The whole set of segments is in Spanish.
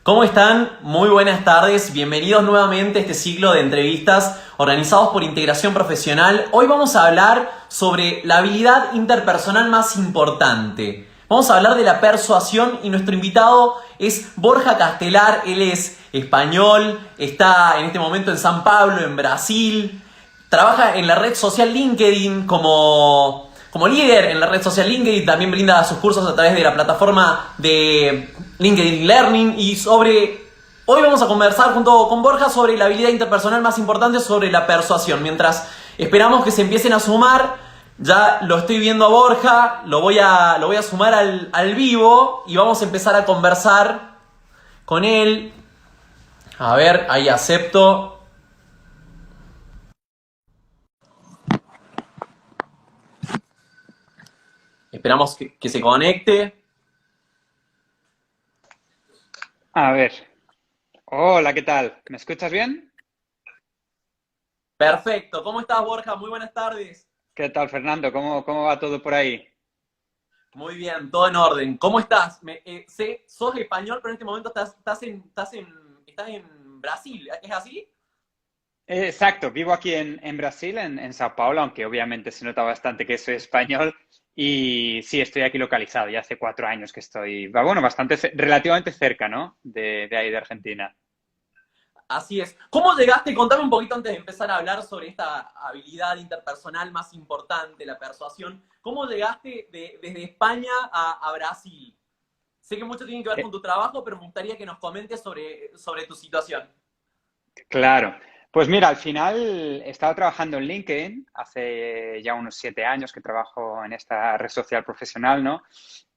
¿Cómo están? Muy buenas tardes. Bienvenidos nuevamente a este ciclo de entrevistas organizados por Integración Profesional. Hoy vamos a hablar sobre la habilidad interpersonal más importante. Vamos a hablar de la persuasión y nuestro invitado es Borja Castelar. Él es español, está en este momento en San Pablo, en Brasil. Trabaja en la red social LinkedIn como líder en la red social LinkedIn, también brinda sus cursos a través de la plataforma de LinkedIn Learning hoy vamos a conversar junto con Borja sobre la habilidad interpersonal más importante, sobre la persuasión. Mientras esperamos que se empiecen a sumar, ya lo estoy viendo a Borja, lo voy a sumar al vivo y vamos a empezar a conversar con él. A ver, ahí acepto. Esperamos que se conecte. A ver. Hola, ¿qué tal? ¿Me escuchas bien? Perfecto. ¿Cómo estás, Borja? Muy buenas tardes. ¿Qué tal, Fernando? ¿Cómo va todo por ahí? Muy bien, todo en orden. ¿Cómo estás? Sos español, pero en este momento estás en Brasil. ¿Es así? Exacto, vivo aquí en Brasil, en Sao Paulo, aunque obviamente se nota bastante que soy español. Y sí, estoy aquí localizado. Ya hace 4 años que estoy, bueno, relativamente cerca, ¿no? De ahí, de Argentina. Así es. ¿Cómo llegaste? Contame un poquito antes de empezar a hablar sobre esta habilidad interpersonal más importante, la persuasión. ¿Cómo llegaste desde España a Brasil? Sé que mucho tiene que ver con Eh, tu trabajo, pero me gustaría que nos comentes sobre tu situación. Claro. Pues mira, al final he estado trabajando en LinkedIn hace ya unos 7 años que trabajo en esta red social profesional, ¿no?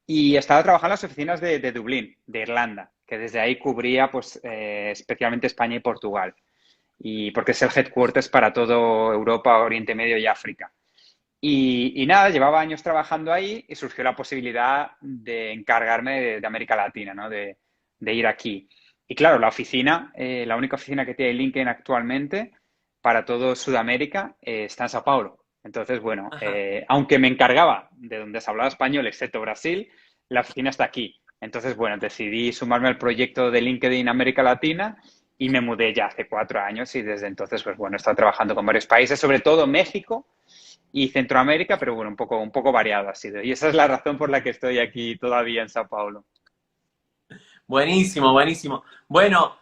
Y estaba trabajando en las oficinas de Dublín, de Irlanda, que desde ahí cubría pues especialmente España y Portugal. Y porque es el headquarters para todo Europa, Oriente Medio y África. Y nada, llevaba años trabajando ahí y surgió la posibilidad de encargarme de América Latina, ¿no? De ir aquí. Y claro, la única oficina que tiene LinkedIn actualmente para todo Sudamérica está en Sao Paulo. Entonces, bueno, Ajá. aunque me encargaba de donde se hablaba español, excepto Brasil, la oficina está aquí. Entonces, bueno, decidí sumarme al proyecto de LinkedIn América Latina y me mudé ya hace 4 años y desde entonces, pues bueno, he estado trabajando con varios países, sobre todo México y Centroamérica, pero bueno, un poco variado ha sido. Y esa es la razón por la que estoy aquí todavía en Sao Paulo. Buenísimo, buenísimo. Bueno,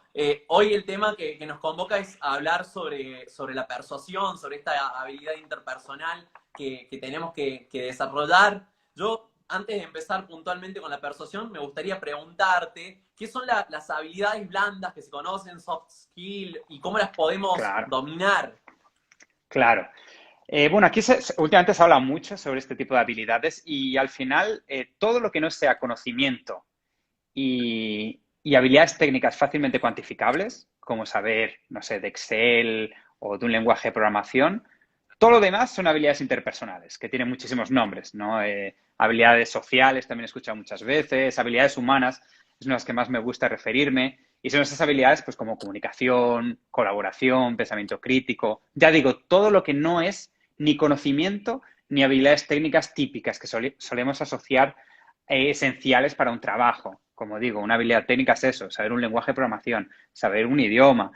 hoy el tema que nos convoca es hablar sobre la persuasión, sobre esta habilidad interpersonal que tenemos que desarrollar. Yo, antes de empezar puntualmente con la persuasión, me gustaría preguntarte qué son las habilidades blandas que se conocen, soft skill, y cómo las podemos Claro, dominar. claro. Bueno, aquí últimamente se habla mucho sobre este tipo de habilidades y al final todo lo que no sea conocimiento y habilidades técnicas fácilmente cuantificables, como saber, no sé, de Excel o de un lenguaje de programación, todo lo demás son habilidades interpersonales, que tienen muchísimos nombres, ¿no? Habilidades sociales, también he escuchado muchas veces, habilidades humanas, es una de las que más me gusta referirme, y son esas habilidades pues como comunicación, colaboración, pensamiento crítico, ya digo, todo lo que no es ni conocimiento ni habilidades técnicas típicas que solemos asociar esenciales para un trabajo. Como digo, una habilidad técnica es eso, saber un lenguaje de programación, saber un idioma,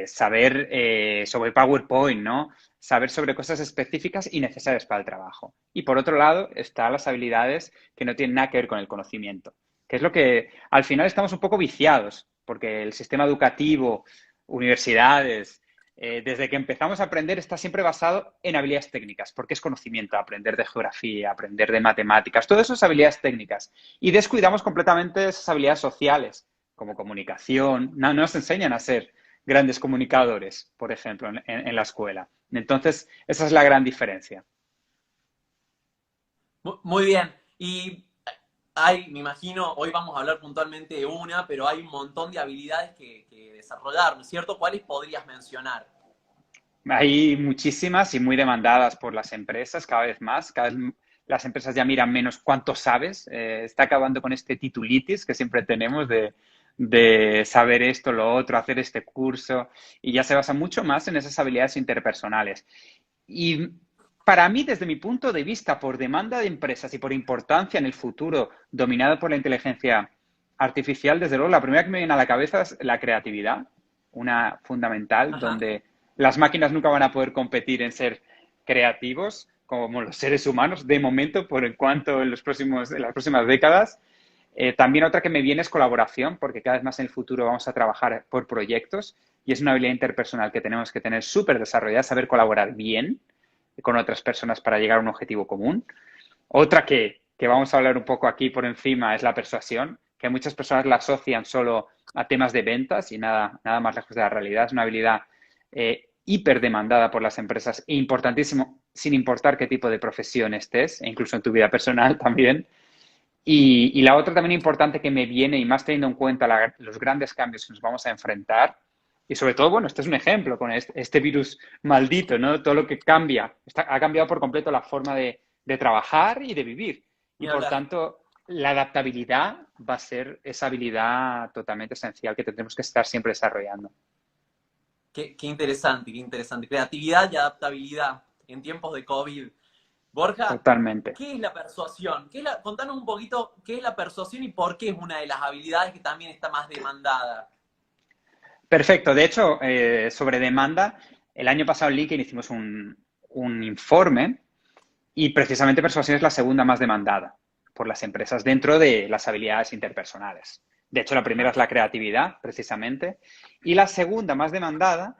saber sobre PowerPoint, ¿no? Saber sobre cosas específicas y necesarias para el trabajo. Y por otro lado, están las habilidades que no tienen nada que ver con el conocimiento, que es lo que al final estamos un poco viciados, porque el sistema educativo, universidades, desde que empezamos a aprender está siempre basado en habilidades técnicas, porque es conocimiento, aprender de geografía, aprender de matemáticas, todas esas habilidades técnicas. Y descuidamos completamente esas habilidades sociales, como comunicación. No nos enseñan a ser grandes comunicadores, por ejemplo, en la escuela. Entonces, esa es la gran diferencia. Muy bien. Y me imagino, hoy vamos a hablar puntualmente de una, pero hay un montón de habilidades que desarrollar, ¿no es cierto? ¿Cuáles podrías mencionar? Hay muchísimas y muy demandadas por las empresas cada vez más. Cada vez las empresas ya miran menos cuánto sabes. Está acabando con este titulitis que siempre tenemos de saber esto, lo otro, hacer este curso. Y ya se basa mucho más en esas habilidades interpersonales. Y para mí, desde mi punto de vista, por demanda de empresas y por importancia en el futuro, dominado por la inteligencia artificial, desde luego, la primera que me viene a la cabeza es la creatividad, una fundamental, Ajá. donde las máquinas nunca van a poder competir en ser creativos como los seres humanos, de momento, por en cuanto en las próximas décadas. También otra que me viene es colaboración, porque cada vez más en el futuro vamos a trabajar por proyectos y es una habilidad interpersonal que tenemos que tener súper desarrollada, saber colaborar bien con otras personas para llegar a un objetivo común. Otra que vamos a hablar un poco aquí por encima es la persuasión, que muchas personas la asocian solo a temas de ventas y nada más lejos de la realidad. Es una habilidad hiper demandada por las empresas e importantísimo, sin importar qué tipo de profesión estés, e incluso en tu vida personal también. Y la otra también importante que me viene, y más teniendo en cuenta los grandes cambios que nos vamos a enfrentar, y sobre todo, bueno, este es un ejemplo con este virus maldito, ¿no? Todo lo que cambia, ha cambiado por completo la forma de trabajar y de vivir. Y Ni por hablar. tanto, la adaptabilidad va a ser esa habilidad totalmente esencial que tendremos que estar siempre desarrollando. Qué interesante, qué interesante. Creatividad y adaptabilidad en tiempos de COVID. Borja, Totalmente. ¿qué es la persuasión? Contanos un poquito qué es la persuasión y por qué es una de las habilidades que también está más demandada. Perfecto. De hecho, sobre demanda, el año pasado en LinkedIn hicimos un informe y precisamente persuasión es la segunda más demandada por las empresas dentro de las habilidades interpersonales. De hecho, la primera Ajá. es la creatividad, precisamente, y la segunda más demandada,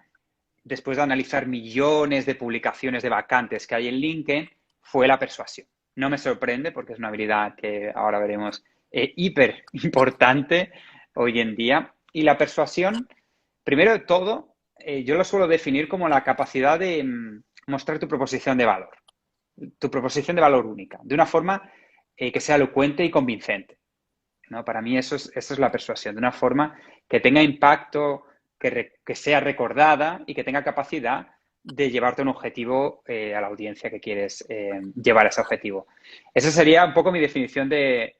después de analizar millones de publicaciones de vacantes que hay en LinkedIn, fue la persuasión. No me sorprende porque es una habilidad que ahora veremos hiper importante hoy en día. Y la persuasión, primero de todo, yo lo suelo definir como la capacidad de mostrar tu proposición de valor única, de una forma que sea elocuente y convincente, ¿no? Para mí eso es la persuasión, de una forma que tenga impacto, que sea recordada y que tenga capacidad de llevarte a un objetivo a la audiencia que quieres llevar a ese objetivo. Esa sería un poco mi definición de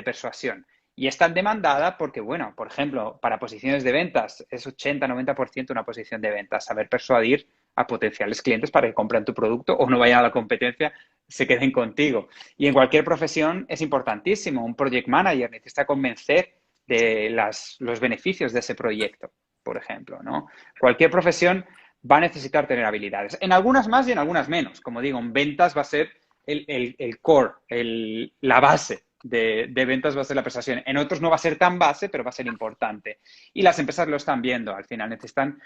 persuasión. Y es tan demandada porque, bueno, por ejemplo, para posiciones de ventas es 80-90% una posición de ventas, saber persuadir a potenciales clientes para que compren tu producto o no vayan a la competencia, se queden contigo. Y en cualquier profesión es importantísimo. Un project manager necesita convencer de los beneficios de ese proyecto, por ejemplo, ¿no? Cualquier profesión va a necesitar tener habilidades. En algunas más y en algunas menos. Como digo, en ventas va a ser el core, la base de ventas va a ser la persuasión. En otros no va a ser tan base, pero va a ser importante. Y las empresas lo están viendo. Al final necesitan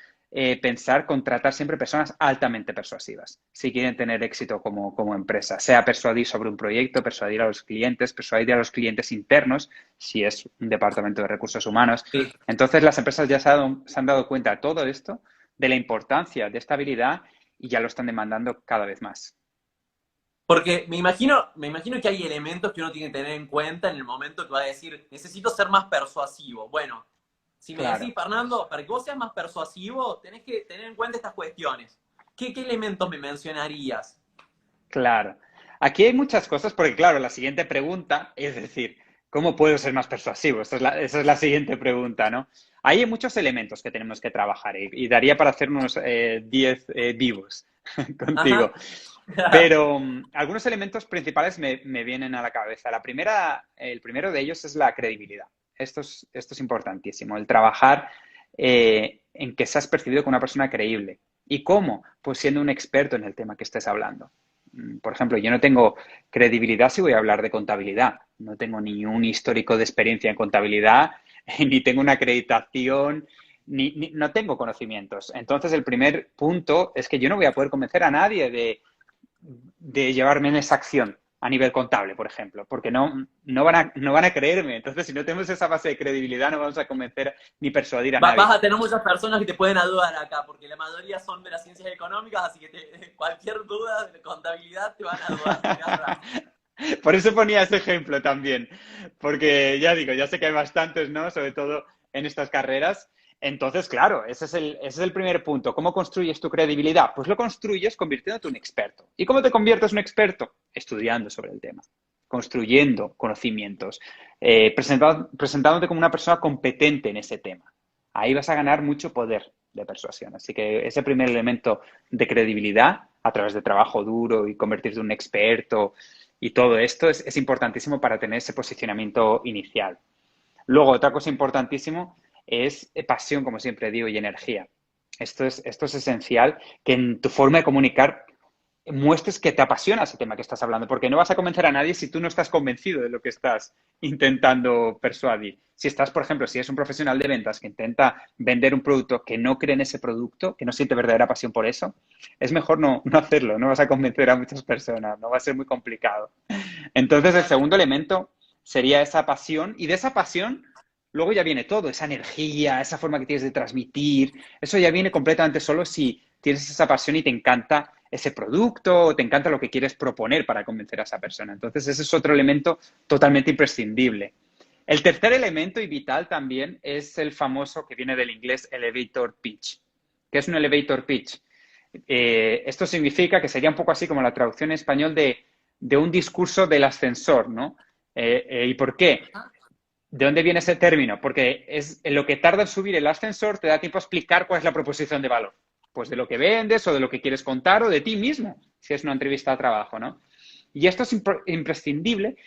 pensar, contratar siempre personas altamente persuasivas si quieren tener éxito como empresa. Sea persuadir sobre un proyecto, persuadir a los clientes internos, si es un departamento de recursos humanos. Sí. Entonces las empresas ya se han dado cuenta de todo esto, de la importancia de esta habilidad y ya lo están demandando cada vez más. Porque me imagino que hay elementos que uno tiene que tener en cuenta en el momento que va a decir, necesito ser más persuasivo. Bueno, si me decís, Claro, Fernando, para que vos seas más persuasivo, tenés que tener en cuenta estas cuestiones. ¿Qué elementos me mencionarías? claro. Aquí hay muchas cosas porque, claro, la siguiente pregunta es decir, ¿cómo puedo ser más persuasivo? Esa es la siguiente pregunta, ¿no? Hay muchos elementos que tenemos que trabajar y daría para hacer unos 10 vivos contigo. Ajá. Pero algunos elementos principales me vienen a la cabeza. El primero de ellos es la credibilidad. Esto es importantísimo, el trabajar en que seas percibido como una persona creíble. ¿Y cómo? Pues siendo un experto en el tema que estés hablando. Por ejemplo, yo no tengo credibilidad si voy a hablar de contabilidad. No tengo ni un histórico de experiencia en contabilidad, ni tengo una acreditación, no tengo conocimientos. Entonces, el primer punto es que yo no voy a poder convencer a nadie de llevarme en esa acción a nivel contable, por ejemplo, porque no van a creerme. Entonces, si no tenemos esa base de credibilidad, no vamos a convencer ni persuadir a Vas nadie. a tener muchas personas que te pueden ayudar acá, porque la mayoría son de las ciencias económicas, así que cualquier duda de contabilidad te van a ayudar. Tenés razón. Por eso ponía ese ejemplo también, porque ya digo, ya sé que hay bastantes, ¿no? Sobre todo en estas carreras. Entonces, claro, ese es el primer punto. ¿Cómo construyes tu credibilidad? Pues lo construyes convirtiéndote en un experto. ¿Y cómo te conviertes en un experto? Estudiando sobre el tema, construyendo conocimientos, presentándote como una persona competente en ese tema. Ahí vas a ganar mucho poder de persuasión. Así que ese primer elemento de credibilidad a través de trabajo duro y convertirte en un experto y todo esto es importantísimo para tener ese posicionamiento inicial. Luego, otra cosa importantísima es pasión, como siempre digo, y energía. Esto es esencial, que en tu forma de comunicar muestres que te apasiona ese tema que estás hablando, porque no vas a convencer a nadie si tú no estás convencido de lo que estás intentando persuadir. Si estás, por ejemplo, si eres un profesional de ventas que intenta vender un producto que no cree en ese producto, que no siente verdadera pasión por eso, es mejor no hacerlo, no vas a convencer a muchas personas, no va a ser muy complicado. Entonces, el segundo elemento sería esa pasión, y de esa pasión luego ya viene todo, esa energía, esa forma que tienes de transmitir, eso ya viene completamente solo si tienes esa pasión y te encanta ese producto o te encanta lo que quieres proponer para convencer a esa persona. Entonces, ese es otro elemento totalmente imprescindible. El tercer elemento y vital también es el famoso que viene del inglés elevator pitch. ¿Qué es un elevator pitch? Esto significa que sería un poco así como la traducción en español de un discurso del ascensor, ¿no? ¿Y por qué? ¿De dónde viene ese término? Porque es en lo que tarda en subir el ascensor te da tiempo a explicar cuál es la proposición de valor. Pues de lo que vendes o de lo que quieres contar o de ti mismo, si es una entrevista de trabajo, ¿no? Y esto es imprescindible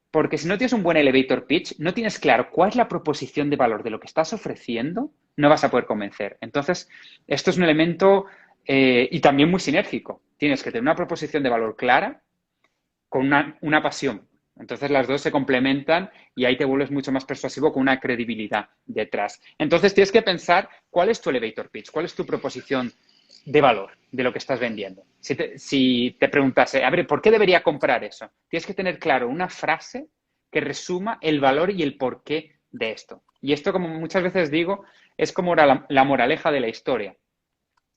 porque si no tienes un buen elevator pitch, no tienes claro cuál es la proposición de valor de lo que estás ofreciendo, no vas a poder convencer. Entonces, esto es un elemento y también muy sinérgico. Tienes que tener una proposición de valor clara con una pasión. Entonces las dos se complementan y ahí te vuelves mucho más persuasivo con una credibilidad detrás. Entonces tienes que pensar cuál es tu elevator pitch, cuál es tu proposición de valor de lo que estás vendiendo. Si te preguntase, a ver, ¿por qué debería comprar eso? Tienes que tener claro una frase que resuma el valor y el porqué de esto. Y esto, como muchas veces digo, es como la moraleja de la historia.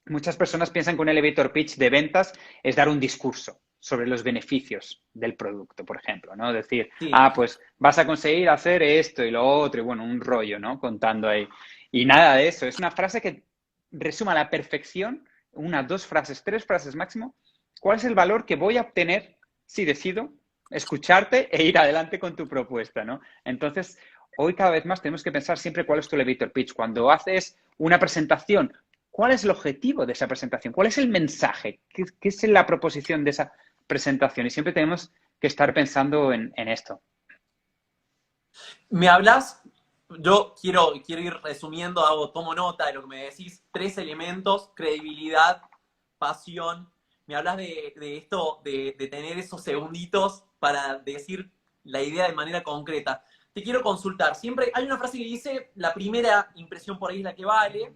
Muchas personas piensan que un elevator pitch de ventas es dar un discurso sobre los beneficios del producto, por ejemplo, ¿no? Decir, Sí. pues vas a conseguir hacer esto y lo otro, y bueno, un rollo, ¿no? Contando ahí. Y nada de eso. Es una frase que resuma a la perfección, una, dos frases, tres frases máximo, cuál es el valor que voy a obtener si decido escucharte e ir adelante con tu propuesta, ¿no? Entonces, hoy cada vez más tenemos que pensar siempre cuál es tu elevator pitch. Cuando haces una presentación, ¿cuál es el objetivo de esa presentación? ¿Cuál es el mensaje? ¿Qué es la proposición de esa presentación? Y siempre tenemos que estar pensando en esto. Me hablas, yo quiero ir resumiendo, tomo nota de lo que me decís, tres elementos: credibilidad, pasión. Me hablas de esto, de tener esos segunditos para decir la idea de manera concreta. Te quiero consultar, siempre hay una frase que dice, la primera impresión por ahí es la que vale.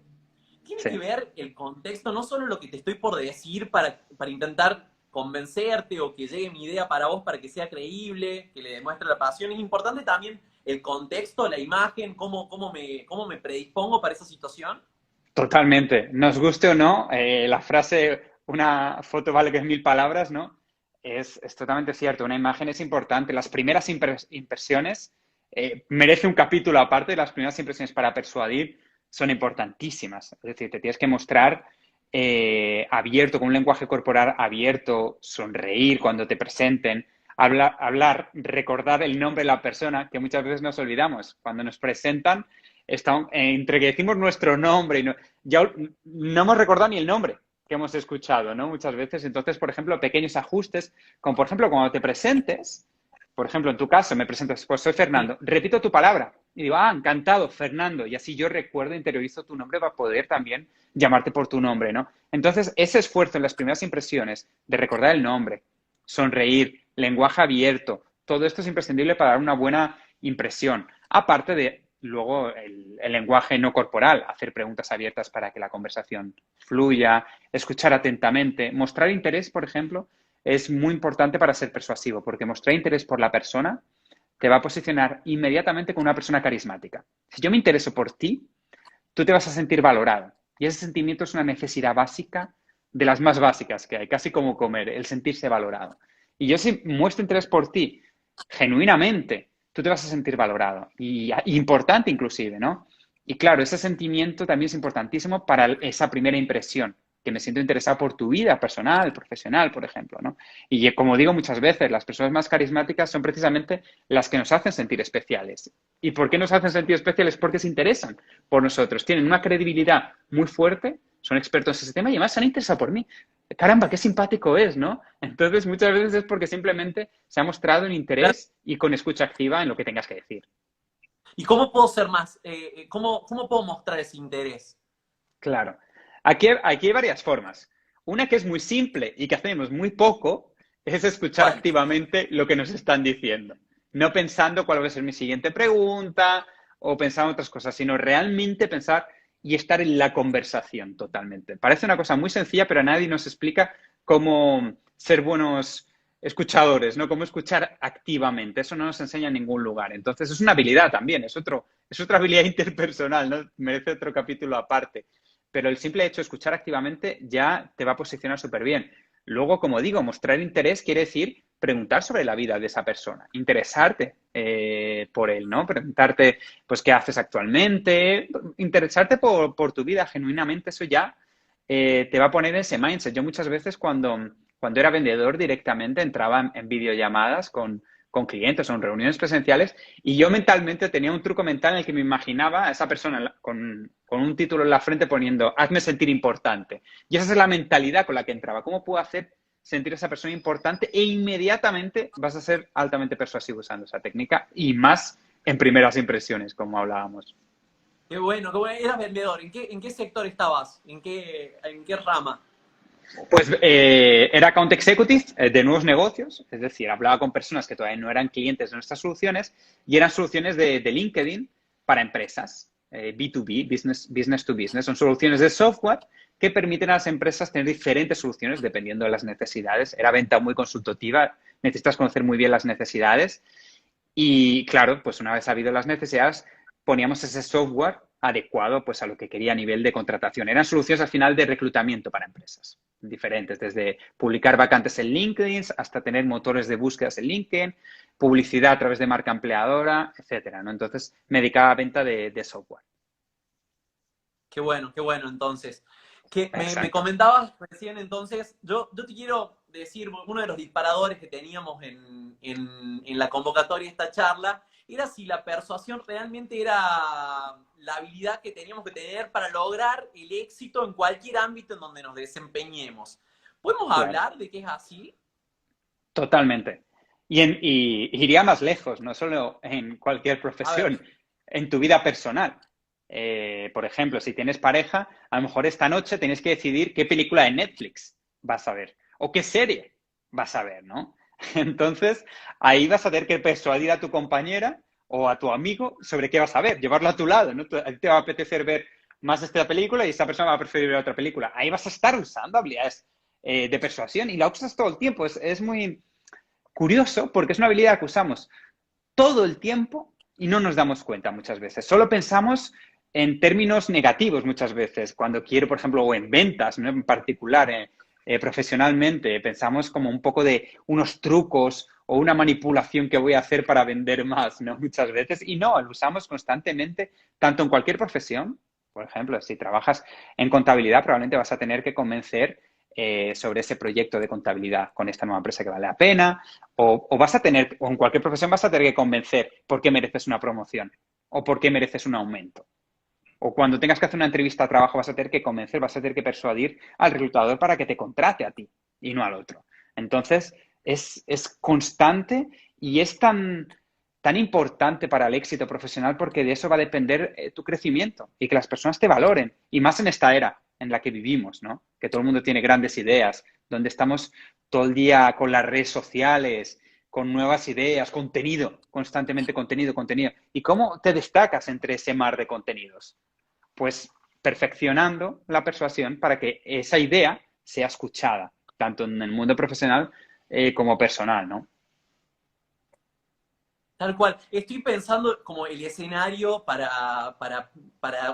Tiene Sí. que ver el contexto, no solo lo que te estoy por decir para intentar convencerte o que llegue mi idea para vos para que sea creíble, que le demuestre la pasión. Es importante también el contexto, la imagen, cómo me predispongo para esa situación. Totalmente. Nos guste o no, la frase, una foto vale que es mil palabras, ¿no? Es totalmente cierto. Una imagen es importante. Las primeras impresiones merece un capítulo aparte. Las primeras impresiones para persuadir son importantísimas. Es decir, te tienes que mostrar abierto, con un lenguaje corporal abierto, sonreír cuando te presenten, hablar, recordar el nombre de la persona, que muchas veces nos olvidamos. Cuando nos presentan, entre que decimos nuestro nombre y ya no hemos recordado ni el nombre que hemos escuchado, ¿no? Muchas veces. Entonces, por ejemplo, pequeños ajustes, como por ejemplo, cuando te presentes, por ejemplo, en tu caso, me presentas, pues soy Sí. Fernando, repito tu palabra y digo, encantado, Fernando, y así yo recuerdo, interiorizo tu nombre para poder también llamarte por tu nombre, ¿no? Entonces, ese esfuerzo en las primeras impresiones de recordar el nombre, sonreír, lenguaje abierto, todo esto es imprescindible para dar una buena impresión. Aparte de luego el lenguaje no corporal, hacer preguntas abiertas para que la conversación fluya, escuchar atentamente, mostrar interés, por ejemplo, es muy importante para ser persuasivo, porque mostrar interés por la persona te va a posicionar inmediatamente como una persona carismática. Si yo me intereso por ti, tú te vas a sentir valorado. Y ese sentimiento es una necesidad básica de las más básicas que hay, casi como comer, el sentirse valorado. Y yo si muestro interés por ti genuinamente, tú te vas a sentir valorado y importante inclusive, ¿no? Y claro, ese sentimiento también es importantísimo para esa primera impresión, que me siento interesado por tu vida personal, profesional, por ejemplo, ¿no? Y como digo muchas veces, las personas más carismáticas son precisamente las que nos hacen sentir especiales. ¿Y por qué nos hacen sentir especiales? Porque se interesan por nosotros, tienen una credibilidad muy fuerte, son expertos en ese tema y además se han interesado por mí. Caramba, qué simpático es, ¿no? Entonces, muchas veces es porque simplemente se ha mostrado un interés y con escucha activa en lo que tengas que decir. ¿Y cómo puedo ser más, cómo puedo mostrar ese interés? Claro. Aquí hay varias formas. Una que es muy simple y que hacemos muy poco es escuchar ¿Cuál? activamente lo que nos están diciendo. No pensando cuál va a ser mi siguiente pregunta o pensar en otras cosas, sino realmente pensar y estar en la conversación totalmente. Parece una cosa muy sencilla, pero a nadie nos explica cómo ser buenos escuchadores, ¿no? Cómo escuchar activamente. Eso no nos enseña en ningún lugar. Entonces, es una habilidad también, es otra habilidad interpersonal, ¿no? Merece otro capítulo aparte, pero el simple hecho de escuchar activamente ya te va a posicionar súper bien. Luego, como digo, mostrar interés quiere decir preguntar sobre la vida de esa persona, interesarte por él, ¿no? Preguntarte, pues, qué haces actualmente, interesarte por tu vida genuinamente, eso ya te va a poner ese mindset. Yo muchas veces cuando era vendedor directamente entraba en videollamadas con clientes o en reuniones presenciales y yo mentalmente tenía un truco mental en el que me imaginaba a esa persona con un título en la frente poniendo hazme sentir importante. Y esa es la mentalidad con la que entraba. ¿Cómo puedo hacer sentir a esa persona importante? E inmediatamente vas a ser altamente persuasivo usando esa técnica y más en primeras impresiones, como hablábamos. Qué bueno, eras vendedor. ¿En qué sector estabas? En qué rama? Pues era account executive de nuevos negocios, es decir, hablaba con personas que todavía no eran clientes de nuestras soluciones y eran soluciones de LinkedIn para empresas, B2B, business to business. Son soluciones de software que permiten a las empresas tener diferentes soluciones dependiendo de las necesidades. Era venta muy consultativa, necesitas conocer muy bien las necesidades y claro, pues una vez sabido las necesidades, poníamos ese software adecuado pues a lo que quería a nivel de contratación. Eran soluciones al final de reclutamiento para empresas diferentes, desde publicar vacantes en LinkedIn hasta tener motores de búsquedas en LinkedIn, publicidad a través de marca empleadora, etcétera, ¿no? Entonces me dedicaba a venta de software. Qué bueno, entonces. Que me Exacto. comentabas recién, entonces, yo te quiero decir, uno de los disparadores que teníamos en la convocatoria de esta charla era si la persuasión realmente era la habilidad que teníamos que tener para lograr el éxito en cualquier ámbito en donde nos desempeñemos. ¿Podemos Claro. hablar de que es así? Totalmente. Y iría más lejos, no solo en cualquier A ver, profesión, en tu vida personal. Por ejemplo, si tienes pareja, a lo mejor esta noche tienes que decidir qué película de Netflix vas a ver o qué serie vas a ver, ¿no? Entonces, ahí vas a tener que persuadir a tu compañera o a tu amigo sobre qué vas a ver, llevarlo a tu lado, ¿no? A ti te va a apetecer ver más esta película y esa persona va a preferir ver otra película. Ahí vas a estar usando habilidades de persuasión y la usas todo el tiempo. Es muy curioso porque es una habilidad que usamos todo el tiempo y no nos damos cuenta muchas veces. Solo pensamos en términos negativos muchas veces. Cuando quiero, por ejemplo, o en ventas, ¿no? En particular, profesionalmente, pensamos como un poco de unos trucos o una manipulación que voy a hacer para vender más, ¿no? Muchas veces. Y no, lo usamos constantemente, tanto en cualquier profesión. Por ejemplo, si trabajas en contabilidad, probablemente vas a tener que convencer sobre ese proyecto de contabilidad con esta nueva empresa que vale la pena, o vas a tener, o en cualquier profesión vas a tener que convencer por qué mereces una promoción o por qué mereces un aumento. O cuando tengas que hacer una entrevista a trabajo vas a tener que convencer, vas a tener que persuadir al reclutador para que te contrate a ti y no al otro. Entonces, es constante y es tan importante para el éxito profesional porque de eso va a depender tu crecimiento y que las personas te valoren. Y más en esta era en la que vivimos, ¿no? Que todo el mundo tiene grandes ideas, donde estamos todo el día con las redes sociales, con nuevas ideas, contenido, constantemente contenido, contenido. ¿Y cómo te destacas entre ese mar de contenidos? Pues perfeccionando la persuasión para que esa idea sea escuchada, tanto en el mundo profesional como personal, ¿no? tal cual. Estoy pensando como el escenario para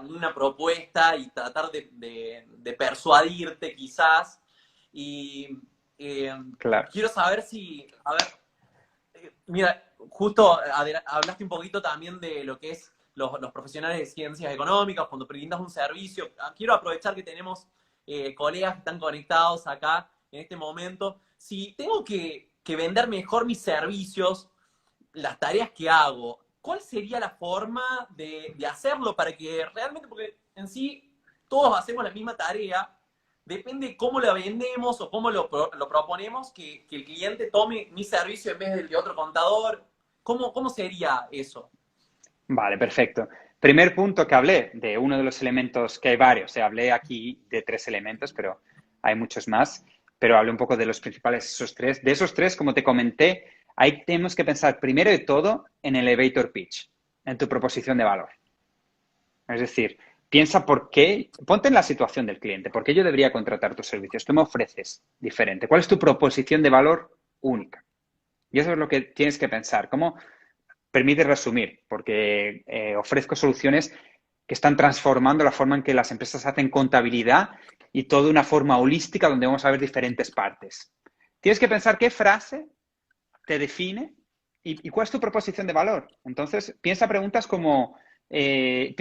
una propuesta y tratar de persuadirte quizás. Y eh, Claro. quiero saber si, a ver, mira, justo hablaste un poquito también de lo que es los profesionales de ciencias económicas, cuando brindas un servicio. Quiero aprovechar que tenemos colegas que están conectados acá en este momento. Si tengo que vender mejor mis servicios, las tareas que hago, ¿cuál sería la forma de hacerlo para que realmente, porque en sí todos hacemos la misma tarea, depende cómo la vendemos o cómo lo proponemos, que el cliente tome mi servicio en vez del de otro contador? ¿Cómo sería eso? Vale, perfecto. Primer punto que hablé de uno de los elementos, que hay varios, hablé aquí de 3 elementos, pero hay muchos más, pero hablé un poco de los principales, esos tres. De esos tres, como te comenté, ahí tenemos que pensar primero de todo en el elevator pitch, en tu proposición de valor. Es decir, piensa por qué, ponte en la situación del cliente, por qué yo debería contratar tus servicios, qué me ofreces diferente, cuál es tu proposición de valor única. Y eso es lo que tienes que pensar. ¿Cómo permite resumir? Porque ofrezco soluciones que están transformando la forma en que las empresas hacen contabilidad y todo de una forma holística donde vamos a ver diferentes partes. Tienes que pensar qué frase te define y cuál es tu proposición de valor. Entonces, piensa preguntas como te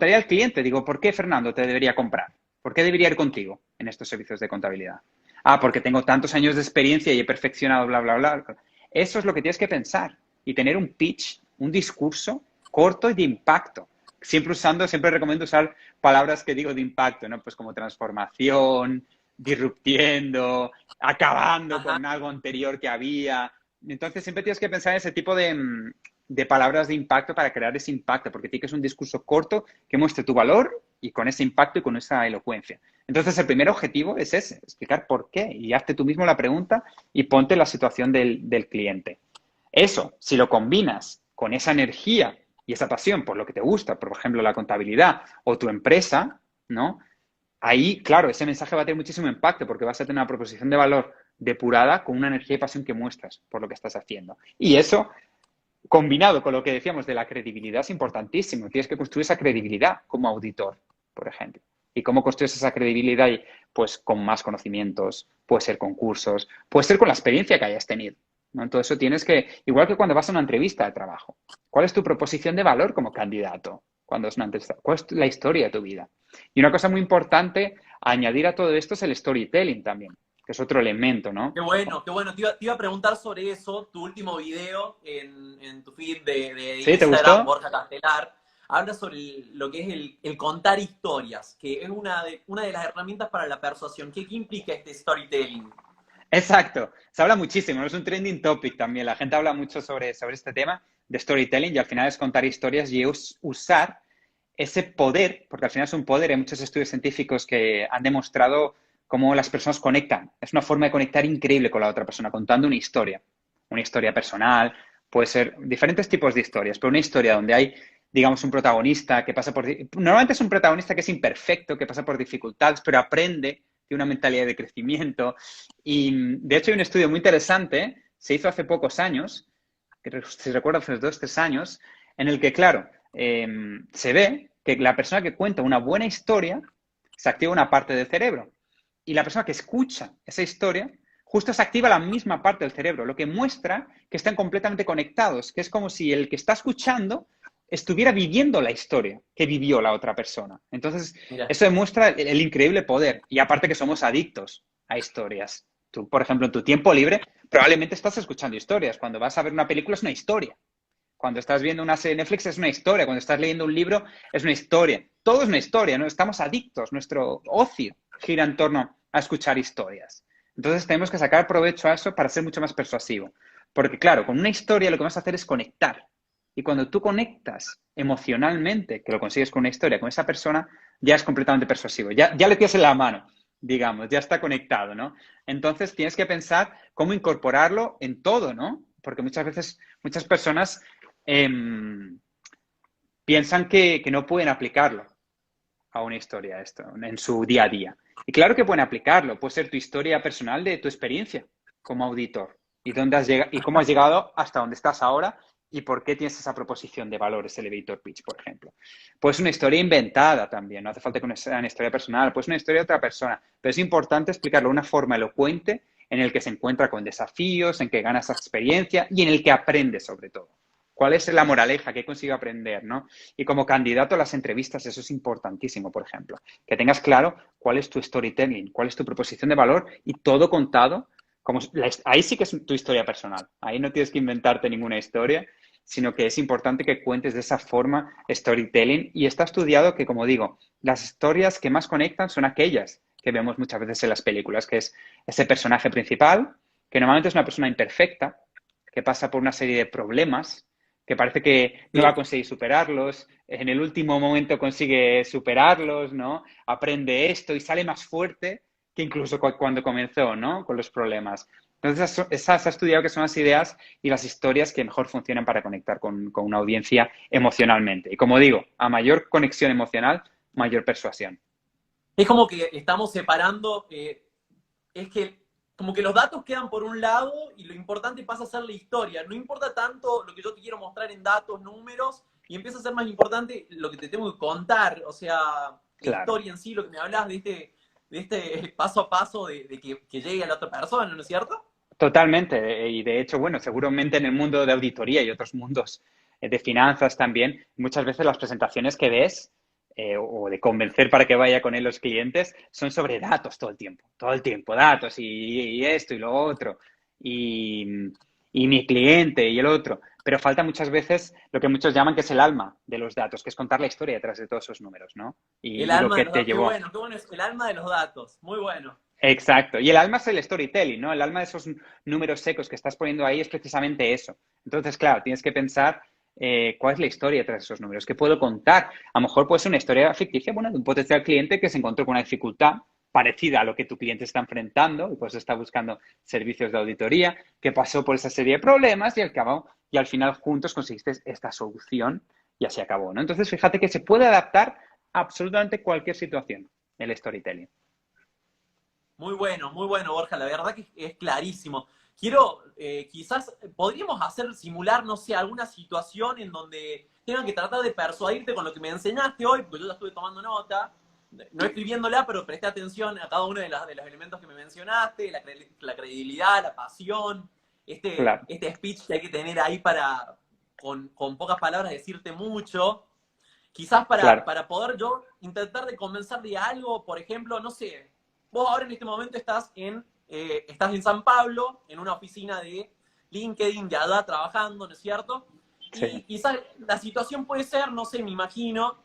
haría el cliente. Digo, ¿por qué Fernando te debería comprar? ¿Por qué debería ir contigo en estos servicios de contabilidad? Ah, porque tengo tantos años de experiencia y he perfeccionado, bla, bla, bla. Eso es lo que tienes que pensar y tener un pitch, un discurso corto y de impacto. Siempre recomiendo usar palabras que digo de impacto, ¿no? Pues como transformación, disruptiendo, acabando Ajá. con algo anterior que había. Entonces siempre tienes que pensar en ese tipo de palabras de impacto para crear ese impacto, porque tienes que ser un discurso corto que muestre tu valor y con ese impacto y con esa elocuencia. Entonces el primer objetivo es ese, explicar por qué y hazte tú mismo la pregunta y ponte en la situación del cliente. Eso, si lo combinas con esa energía y esa pasión por lo que te gusta, por ejemplo, la contabilidad o tu empresa, ¿no? Ahí, claro, ese mensaje va a tener muchísimo impacto porque vas a tener una proposición de valor depurada con una energía y pasión que muestras por lo que estás haciendo. Y eso, combinado con lo que decíamos de la credibilidad, es importantísimo. Tienes que construir esa credibilidad como auditor, por ejemplo. ¿Y cómo construyes esa credibilidad? Pues con más conocimientos, puede ser con cursos, puede ser con la experiencia que hayas tenido, ¿no? Entonces eso tienes que, igual que cuando vas a una entrevista de trabajo, ¿cuál es tu proposición de valor como candidato cuando es una entrevista? ¿Cuál es la historia de tu vida? Y una cosa muy importante a añadir a todo esto es el storytelling también, que es otro elemento, ¿no? Qué bueno, qué bueno. Te iba a preguntar sobre eso. Tu último video en tu feed de ¿Sí? ¿Te Instagram, gustó? Borja Castelar, habla sobre lo que es el contar historias, que es una de las herramientas para la persuasión. ¿Qué implica este storytelling? Exacto, se habla muchísimo, es un trending topic también, la gente habla mucho sobre este tema de storytelling y al final es contar historias y usar ese poder, porque al final es un poder, hay muchos estudios científicos que han demostrado cómo las personas conectan, es una forma de conectar increíble con la otra persona, contando una historia personal, puede ser diferentes tipos de historias, pero una historia donde hay, digamos, un protagonista que pasa por... Normalmente es un protagonista que es imperfecto, que pasa por dificultades, pero aprende, tiene una mentalidad de crecimiento. Y de hecho hay un estudio muy interesante, se hizo hace pocos años, que si recuerdo hace 2, 3 años, en el que, claro, se ve que la persona que cuenta una buena historia se activa una parte del cerebro. Y la persona que escucha esa historia justo se activa la misma parte del cerebro, lo que muestra que están completamente conectados, que es como si el que está escuchando estuviera viviendo la historia que vivió la otra persona. Entonces, Mira, eso demuestra el increíble poder. Y aparte que somos adictos a historias. Tú, por ejemplo, en tu tiempo libre, probablemente estás escuchando historias. Cuando vas a ver una película es una historia. Cuando estás viendo una serie de Netflix es una historia. Cuando estás leyendo un libro es una historia. Todo es una historia, ¿no? Estamos adictos. Nuestro ocio gira en torno a escuchar historias. Entonces tenemos que sacar provecho a eso para ser mucho más persuasivo. Porque claro, con una historia lo que vas a hacer es conectar. Y cuando tú conectas emocionalmente, que lo consigues con una historia, con esa persona, ya es completamente persuasivo. Ya le tienes en la mano, digamos, ya está conectado, ¿no? Entonces tienes que pensar cómo incorporarlo en todo, ¿no? Porque muchas veces, muchas personas eh, piensan que no pueden aplicarlo a una historia esto en su día a día. Y claro que pueden aplicarlo, puede ser tu historia personal de tu experiencia como auditor y dónde has llegado y cómo has llegado hasta donde estás ahora y por qué tienes esa proposición de valor, ese elevator pitch, por ejemplo. Pues una historia inventada también, no hace falta que sea una historia personal, pues una historia de otra persona, pero es importante explicarlo de una forma elocuente en el que se encuentra con desafíos, en que gana esa experiencia y en el que aprende sobre todo. ¿Cuál es la moraleja que he conseguido aprender, ¿no? Y como candidato a las entrevistas, eso es importantísimo, por ejemplo. Que tengas claro cuál es tu storytelling, cuál es tu proposición de valor y todo contado. Ahí sí que es tu historia personal. Ahí no tienes que inventarte ninguna historia, sino que es importante que cuentes de esa forma storytelling. Y está estudiado que, como digo, las historias que más conectan son aquellas que vemos muchas veces en las películas, que es ese personaje principal, que normalmente es una persona imperfecta, que pasa por una serie de problemas, que parece que no va a conseguir superarlos, en el último momento consigue superarlos, ¿no? Aprende esto y sale más fuerte que incluso cuando comenzó, ¿no? Con los problemas. Entonces, esas ha estudiado que son las ideas y las historias que mejor funcionan para conectar con una audiencia emocionalmente. Y como digo, a mayor conexión emocional, mayor persuasión. Es como que estamos separando, es que como que los datos quedan por un lado y lo importante pasa a ser la historia. No importa tanto lo que yo te quiero mostrar en datos, números, y empieza a ser más importante lo que te tengo que contar. O sea, la Claro. historia en sí, lo que me hablas de este paso a paso de que llegue a la otra persona, ¿no es cierto? Totalmente. Y de hecho, bueno, seguramente en el mundo de auditoría y otros mundos de finanzas también, muchas veces las presentaciones que ves o de convencer para que vaya con él los clientes son sobre datos todo el tiempo, datos y esto y lo otro, y, y mi cliente y el otro. Pero falta muchas veces lo que muchos llaman que es el alma de los datos, que es contar la historia detrás de todos esos números, ¿no? El Y lo alma de que los te datos. llevó. Qué bueno es el alma de los datos. Muy bueno. Exacto. Y el alma es el storytelling, ¿no? El alma de esos números secos que estás poniendo ahí es precisamente eso. Entonces, claro, tienes que pensar cuál es la historia tras esos números, qué puedo contar. A lo mejor puede ser una historia ficticia, bueno, de un potencial cliente que se encontró con una dificultad parecida a lo que tu cliente está enfrentando y pues está buscando servicios de auditoría, que pasó por esa serie de problemas y y al final juntos conseguiste esta solución y así acabó, ¿no? Entonces, fíjate que se puede adaptar a absolutamente cualquier situación el storytelling. Muy bueno, Borja. La verdad que es clarísimo. Quiero, quizás, podríamos hacer, simular, no sé, alguna situación en donde tengan que tratar de persuadirte con lo que me enseñaste hoy, porque yo ya estuve tomando nota, no escribiéndola, pero presté atención a cada uno de los elementos que me mencionaste, la credibilidad, la pasión, Claro, este speech que hay que tener ahí para, con pocas palabras, decirte mucho. Quizás claro. para poder yo intentar de convencer de algo, por ejemplo, no sé, vos ahora en este momento estás en San Pablo, en una oficina de LinkedIn, ya trabajando, ¿no es cierto? Sí, Y quizás la situación puede ser, no sé, me imagino,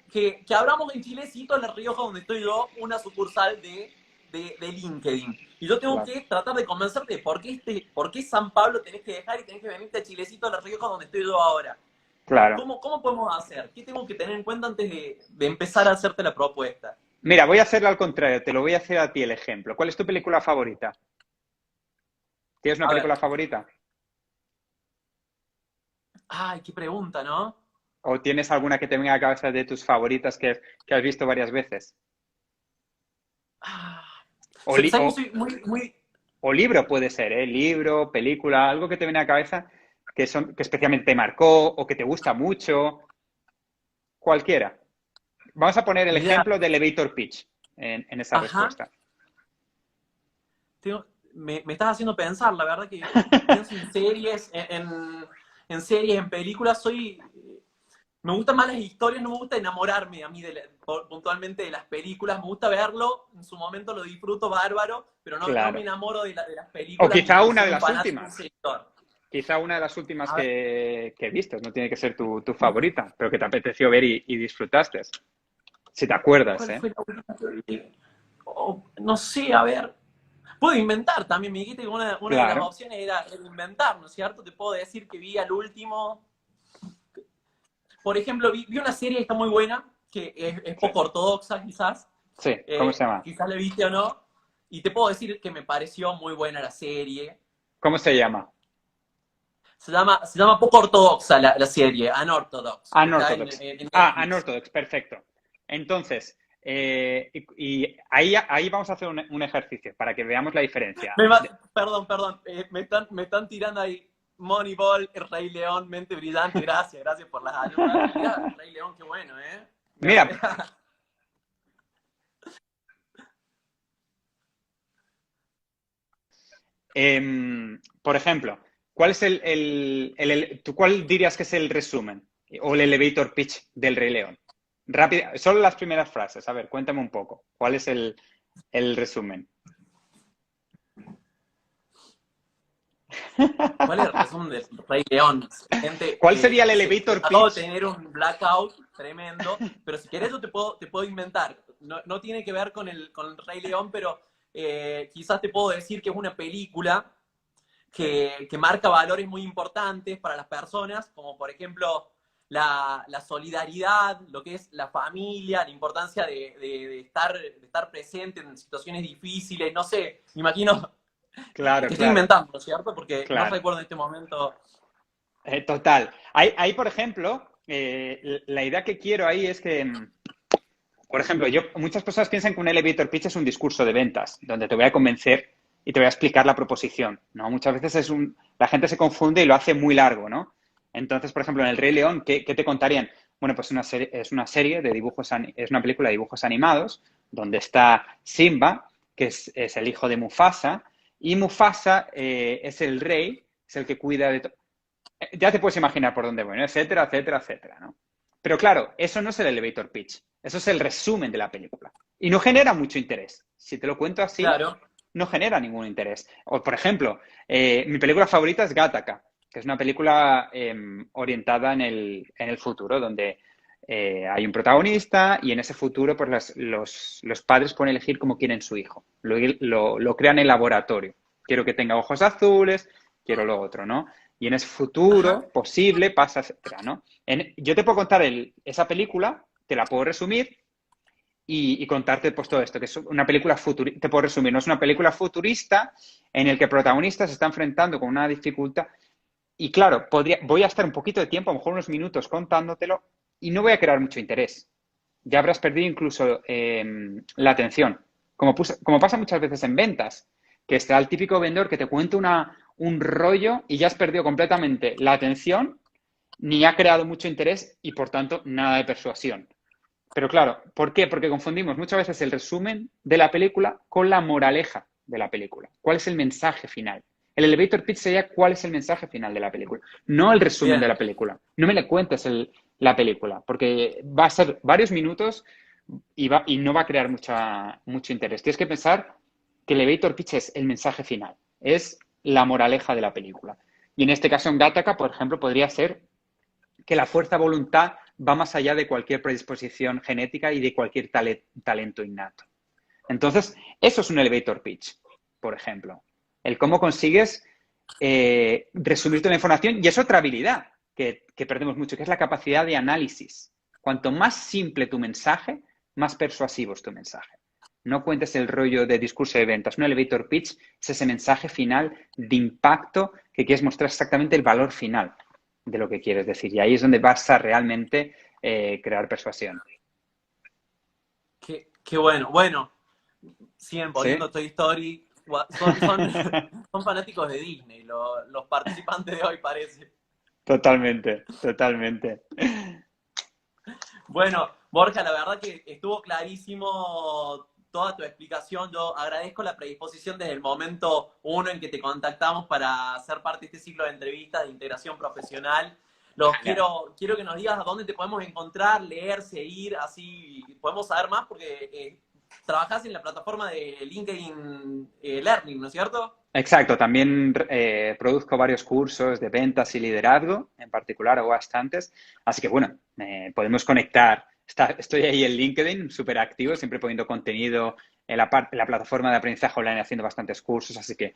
que abramos en Chilecito, en La Rioja, donde estoy yo, una sucursal de LinkedIn. Y yo tengo claro, que tratar de convencerte de por qué San Pablo tenés que dejar y tenés que venirte a Chilecito, a La Rioja, donde estoy yo ahora. claro. Cómo podemos hacer? ¿Qué tengo que tener en cuenta antes de empezar a hacerte la propuesta? Mira, voy a hacerlo al contrario, te lo voy a hacer a ti el ejemplo. ¿Cuál es tu película favorita? ¿Tienes una A ver, película favorita? ay, qué pregunta, ¿no? ¿O tienes alguna que te venga a la cabeza de tus favoritas que has visto varias veces? Ah, O, li- ¿sabes o, que soy muy... o libro puede ser, ¿eh? Libro, película, algo que te viene a la cabeza que especialmente te marcó o que te gusta mucho, cualquiera. Vamos a poner el Mirá, ejemplo de Elevator Pitch en esa ajá, respuesta. me estás haciendo pensar, la verdad que pienso en series, en series, en películas, me gustan más las historias, no me gusta enamorarme a mí puntualmente de las películas, me gusta verlo, en su momento lo disfruto bárbaro, pero no me Claro. enamoro de las O películas quizá ni una soy de un las fanático, un últimas. seguidor. Quizá una de las últimas A ver, que he visto, no tiene que ser tu favorita, pero que te apeteció ver y disfrutaste. Si te acuerdas, ¿cuál ¿eh? fue la última que vi? No sé, a ver. Puedo inventar también. Me dijiste que una de las Claro, opciones era inventar, ¿no es cierto? Te puedo decir que vi al último. Por ejemplo, vi una serie que está muy buena, que es sí, poco ortodoxa, quizás. sí. ¿Cómo se llama? Quizás la viste o no. Y te puedo decir que me pareció muy buena la serie. ¿Cómo se llama? Se llama poco ortodoxa la serie, Unorthodox. Está Unorthodox. en Ah, Netflix. Unorthodox, perfecto. Entonces, y ahí vamos a hacer un ejercicio para que veamos la diferencia. Perdón. Me están tirando ahí Moneyball, El Rey León, Mente Brillante. Gracias por las ayudas. Mira, El Rey León, qué bueno, ¿eh? Mira, por ejemplo, ¿cuál es tú cuál dirías que es el resumen o el elevator pitch del Rey León? Rápida, solo las primeras frases. A ver, cuéntame un poco. ¿Cuál es el resumen? ¿Cuál es el resumen del Rey León? Gente, ¿Cuál sería el elevator acabo de pitch? tener un blackout tremendo, pero si querés yo te puedo inventar. No tiene que ver con el Rey León, pero quizás te puedo decir que es una película que marca valores muy importantes para las personas, como por ejemplo la solidaridad, lo que es la familia, la importancia de estar presente en situaciones difíciles, no sé, me imagino, Claro, estoy claro, inventando, ¿no es cierto? Porque no claro. recuerdo en este momento. Total. Ahí, por ejemplo, la idea que quiero ahí es que, por ejemplo, muchas personas piensan que un elevator pitch es un discurso de ventas, donde te voy a convencer y te voy a explicar la proposición, ¿no? Muchas veces la gente se confunde y lo hace muy largo, ¿no? Entonces, por ejemplo, en El Rey León, ¿qué te contarían? Bueno, pues es una serie de dibujos, es una película de dibujos animados, donde está Simba, que es el hijo de Mufasa, y Mufasa es el rey, es el que cuida de todo. Ya te puedes imaginar por dónde voy, ¿no? Etcétera, etcétera, etcétera, ¿no? Pero claro, eso no es el elevator pitch, eso es el resumen de la película. Y no genera mucho interés. Si te lo cuento así, Claro. no genera ningún interés. O, por ejemplo, mi película favorita es Gattaca, que es una película orientada en el futuro, donde hay un protagonista y en ese futuro pues los padres pueden elegir cómo quieren su hijo. Lo crean en el laboratorio. Quiero que tenga ojos azules, quiero lo otro, ¿no? Y en ese Ajá. futuro posible pasa, etcétera, ¿no? Yo te puedo contar esa película, te la puedo resumir y contarte pues todo esto, que es una película futurista, te puedo resumir, no es una película futurista en el que el protagonista se está enfrentando con una dificultad y claro, voy a estar un poquito de tiempo, a lo mejor unos minutos contándotelo y no voy a crear mucho interés. Ya habrás perdido incluso la atención, como pasa muchas veces en ventas, que está el típico vendedor que te cuenta un rollo y ya has perdido completamente la atención, ni ha creado mucho interés y por tanto nada de persuasión. Pero claro, ¿por qué? Porque confundimos muchas veces el resumen de la película con la moraleja de la película. ¿Cuál es el mensaje final? El elevator pitch sería cuál es el mensaje final de la película, no el resumen de Bien. la película. No me le cuentes la película, porque va a ser varios minutos y no va a crear mucho interés. Tienes que pensar que el elevator pitch es el mensaje final, es la moraleja de la película. Y en este caso, en Gattaca, por ejemplo, podría ser que la fuerza de voluntad va más allá de cualquier predisposición genética y de cualquier talento innato. Entonces, eso es un elevator pitch, por ejemplo. El cómo consigues resumir toda la información y es otra habilidad que perdemos mucho, que es la capacidad de análisis. Cuanto más simple tu mensaje, más persuasivo es tu mensaje. No cuentes el rollo de discurso de ventas. Un elevator pitch es ese mensaje final de impacto que quieres mostrar exactamente el valor final de lo que quieres decir. Y ahí es donde vas a realmente crear persuasión. Qué bueno. Bueno, siguen ¿Sí? poniendo Toy Story. Son fanáticos de Disney, los participantes de hoy parece. Totalmente, totalmente. Bueno, Borja, la verdad que estuvo clarísimo toda tu explicación. Yo agradezco la predisposición desde el momento uno en que te contactamos para ser parte de este ciclo de entrevistas de integración profesional. Genial. Quiero que nos digas a dónde te podemos encontrar, leer, seguir, así podemos saber más porque trabajás en la plataforma de LinkedIn Learning, ¿no es cierto? Exacto, también produzco varios cursos de ventas y liderazgo, en particular, o bastantes. Así que bueno, podemos conectar. Estoy ahí en LinkedIn, súper activo, siempre poniendo contenido en la plataforma de aprendizaje online, haciendo bastantes cursos. Así que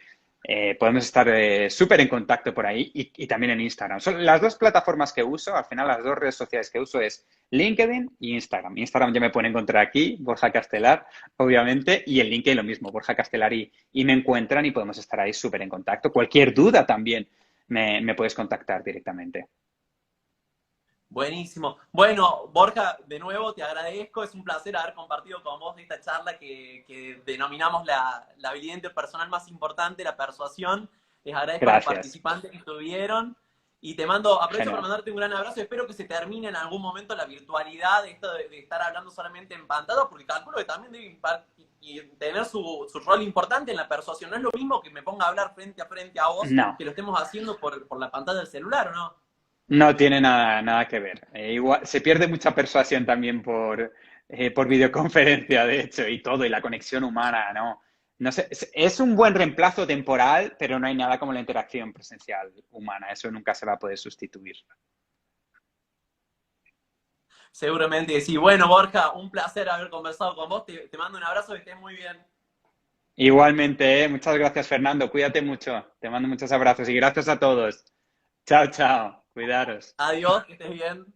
podemos estar súper en contacto por ahí y también en Instagram. Son las dos plataformas que uso, al final las dos redes sociales que uso es LinkedIn y Instagram. Instagram ya me pueden encontrar aquí, Borja Castelar, obviamente, y en LinkedIn lo mismo, Borja Castelar y me encuentran y podemos estar ahí súper en contacto. Cualquier duda también me puedes contactar directamente. Buenísimo. Bueno, Borja, de nuevo te agradezco. Es un placer haber compartido con vos esta charla que denominamos la habilidad interpersonal más importante, la persuasión. Les agradezco a los Gracias. participantes que estuvieron. Y aprovecho para Genial. mandarte un gran abrazo. Espero que se termine en algún momento la virtualidad de esto de estar hablando solamente en pantalla, porque calculo que también debe y tener su rol importante en la persuasión. No es lo mismo que me ponga a hablar frente a vos, No, que lo estemos haciendo por la pantalla del celular, ¿o no? no tiene nada que ver. Igual, se pierde mucha persuasión también por videoconferencia, de hecho, y todo, y la conexión humana, ¿no? No sé, es un buen reemplazo temporal, pero no hay nada como la interacción presencial humana. Eso nunca se va a poder sustituir. Seguramente que sí. Bueno, Borja, un placer haber conversado con vos. Te mando un abrazo, que estés muy bien. Igualmente, ¿eh? Muchas gracias, Fernando. Cuídate mucho. Te mando muchos abrazos y gracias a todos. Chao, chao. Cuidaros. Adiós, que estés bien.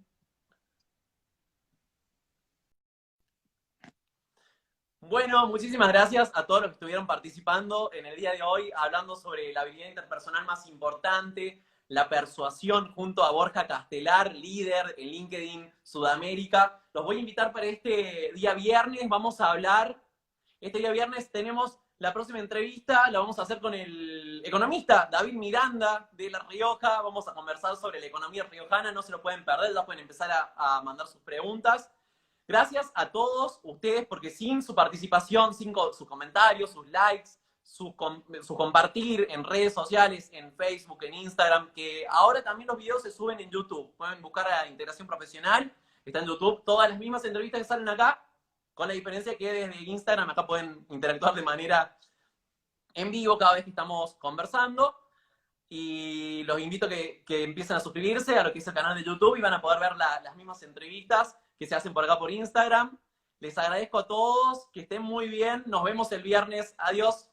Bueno, muchísimas gracias a todos los que estuvieron participando en el día de hoy, hablando sobre la habilidad interpersonal más importante, la persuasión, junto a Borja Castelar, líder en LinkedIn Sudamérica. Los voy a invitar para este día viernes. Vamos a hablar, este día viernes tenemos la próxima entrevista, la vamos a hacer con el economista David Miranda de La Rioja. Vamos a conversar sobre la economía riojana, no se lo pueden perder, ya pueden empezar a mandar sus preguntas. Gracias a todos ustedes, porque sin su participación, sin sus comentarios, sus likes, su compartir en redes sociales, en Facebook, en Instagram, que ahora también los videos se suben en YouTube. Pueden buscar a Integración Profesional, está en YouTube, todas las mismas entrevistas que salen acá, con la diferencia que desde Instagram acá pueden interactuar de manera en vivo cada vez que estamos conversando. Y los invito a que empiecen a suscribirse a lo que es el canal de YouTube y van a poder ver las mismas entrevistas que se hacen por acá por Instagram. Les agradezco a todos, que estén muy bien. Nos vemos el viernes. Adiós.